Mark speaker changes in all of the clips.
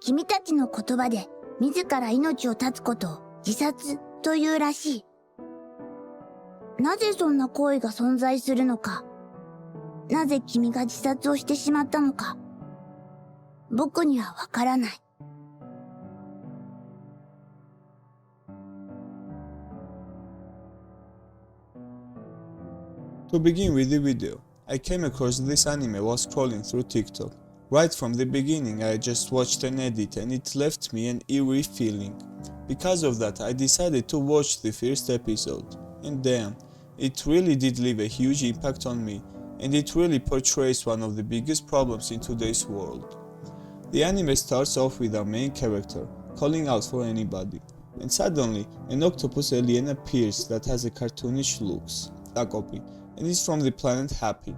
Speaker 1: 君たちの言葉で自ら命を絶つことを自殺というらしい。なぜそんな行為が存在するのか、なぜ君が自殺をしてしまったのか、僕にはわからない。
Speaker 2: To begin with the video, I came across this anime while scrolling through TikTok. Right from the beginning I just watched an edit and it left me an eerie feeling. Because of that I decided to watch the first episode, and damn, it really did leave a huge impact on me, and it really portrays one of the biggest problems in today's world. The anime starts off with our main character calling out for anybody, and suddenly an octopus alien appears that has a cartoonish looks, Takopi, and is from the planet Happy.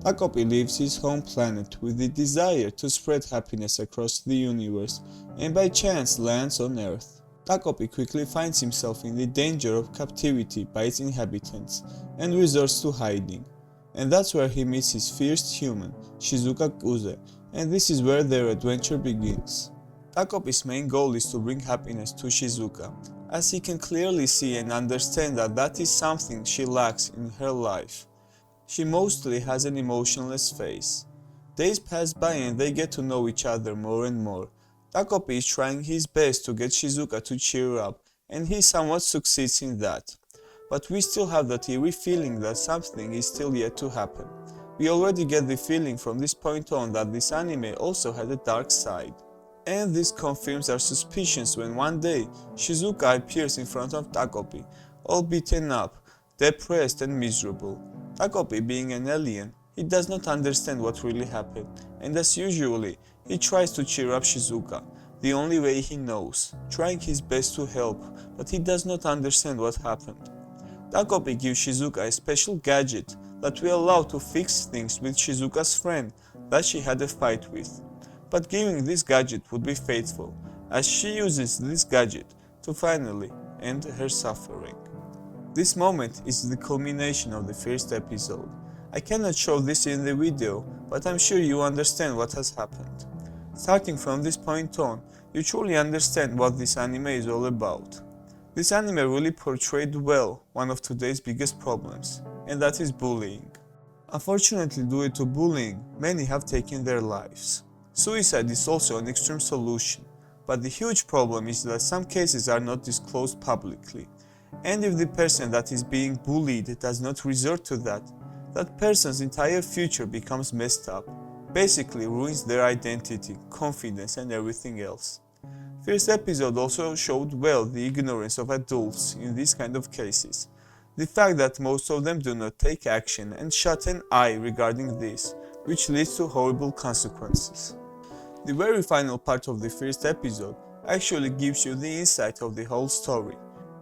Speaker 2: Takopi leaves his home planet with the desire to spread happiness across the universe, and by chance lands on Earth. Takopi quickly finds himself in the danger of captivity by its inhabitants, and resorts to hiding. And that's where he meets his first human, Shizuka Kuze, and this is where their adventure begins. Takopi's main goal is to bring happiness to Shizuka, as he can clearly see and understand that that is something she lacks in her life. She mostly has an emotionless face. Days pass by and they get to know each other more and more. Takopi is trying his best to get Shizuka to cheer up, and he somewhat succeeds in that. But we still have that eerie feeling that something is still yet to happen. We already get the feeling from this point on that this anime also had a dark side. And this confirms our suspicions when one day Shizuka appears in front of Takopi, all beaten up, depressed and miserable. Takopi being an alien, he does not understand what really happened, and as usually, he tries to cheer up Shizuka, the only way he knows, trying his best to help, but he does not understand what happened. Takopi gives Shizuka a special gadget that will allow to fix things with Shizuka's friend that she had a fight with. But giving this gadget would be fateful, as she uses this gadget to finally end her suffering. This moment is the culmination of the first episode. I cannot show this in the video, but I'm sure you understand what has happened. Starting from this point on, you truly understand what this anime is all about. This anime really portrayed well one of today's biggest problems, and that is bullying. Unfortunately, due to bullying, many have taken their lives. Suicide is also an extreme solution, but the huge problem is that some cases are not disclosed publicly. And if the person that is being bullied does not resort to that person's entire future becomes messed up, basically ruins their identity, confidence and everything else. First episode also showed well the ignorance of adults in these kind of cases. The fact that most of them do not take action and shut an eye regarding this, which leads to horrible consequences. The very final part of the first episode actually gives you the insight of the whole story,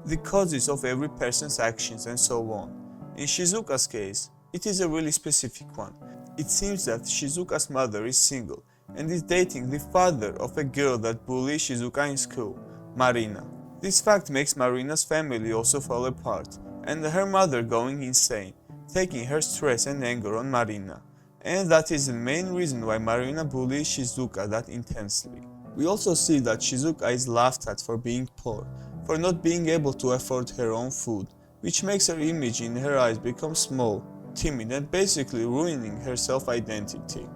Speaker 2: the causes of every person's actions and so on. In Shizuka's case, it is a really specific one. It seems that Shizuka's mother is single and is dating the father of a girl that bullies Shizuka in school, Marina. This fact makes Marina's family also fall apart, and her mother going insane, taking her stress and anger on Marina. And that is the main reason why Marina bullies Shizuka that intensely. We also see that Shizuka is laughed at for being poor, for not being able to afford her own food, which makes her image in her eyes become small, timid and basically ruining her self-identity.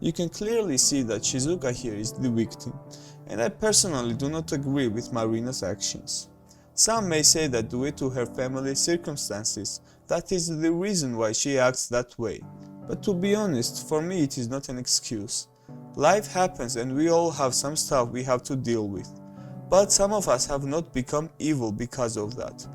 Speaker 2: You can clearly see that Shizuka here is the victim, and I personally do not agree with Marina's actions. Some may say that due to her family circumstances, that is the reason why she acts that way. But to be honest, for me it is not an excuse. Life happens and we all have some stuff we have to deal with. But some of us have not become evil because of that.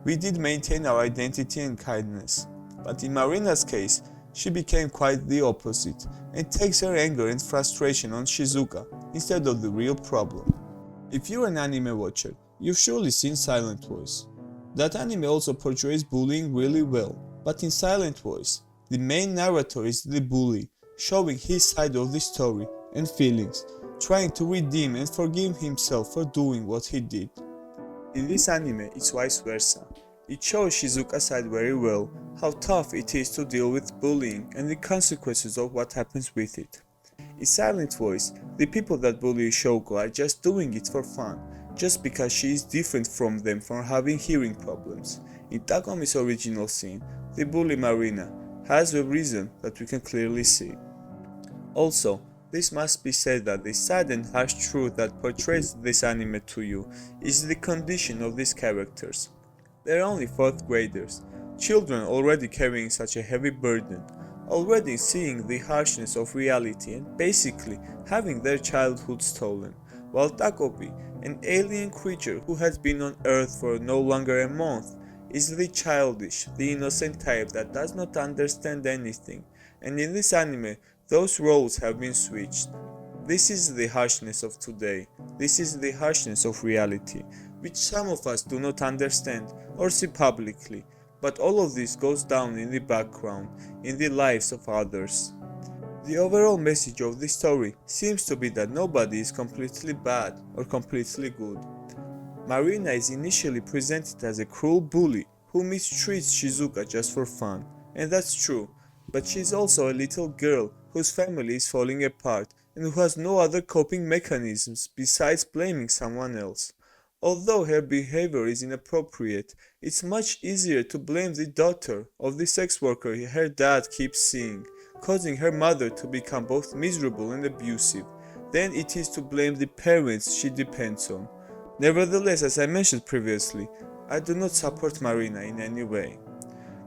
Speaker 2: We did maintain our identity and kindness. But in Marina's case, she became quite the opposite and takes her anger and frustration on Shizuka instead of the real problem. If you're an anime watcher, you've surely seen Silent Voice. That anime also portrays bullying really well, but in Silent Voice, the main narrator is the bully, showing his side of the story and feelings, trying to redeem and forgive himself for doing what he did. In this anime, it's vice versa. It shows Shizuka's side very well, how tough it is to deal with bullying and the consequences of what happens with it. In Silent Voice, the people that bully Shoko are just doing it for fun, just because she is different from them for having hearing problems. In Takomi's original scene, the bully Marina has a reason that we can clearly see. Also, this must be said that the sad and harsh truth that portrays this anime to you is the condition of these characters. They're only 4th graders, children already carrying such a heavy burden, already seeing the harshness of reality and basically having their childhood stolen, while Takopi, an alien creature who has been on Earth for no longer a month, is the childish, the innocent type that does not understand anything, and in this anime, those roles have been switched. This is the harshness of today, this is the harshness of reality, which some of us do not understand or see publicly, but all of this goes down in the background, in the lives of others. The overall message of this story seems to be that nobody is completely bad or completely good. Marina is initially presented as a cruel bully who mistreats Shizuka just for fun, and that's true, but she is also a little girl whose family is falling apart and who has no other coping mechanisms besides blaming someone else. Although her behavior is inappropriate, it's much easier to blame the daughter of the sex worker her dad keeps seeing, causing her mother to become both miserable and abusive, than it is to blame the parents she depends on. Nevertheless, as I mentioned previously, I do not support Marina in any way.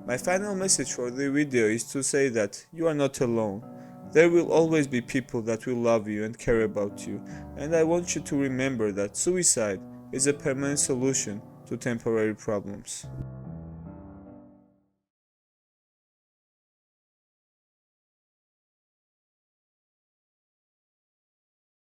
Speaker 2: My final message for the video is to say that you are not alone. There will always be people that will love you and care about you, and I want you to remember that suicide is a permanent solution to temporary problems.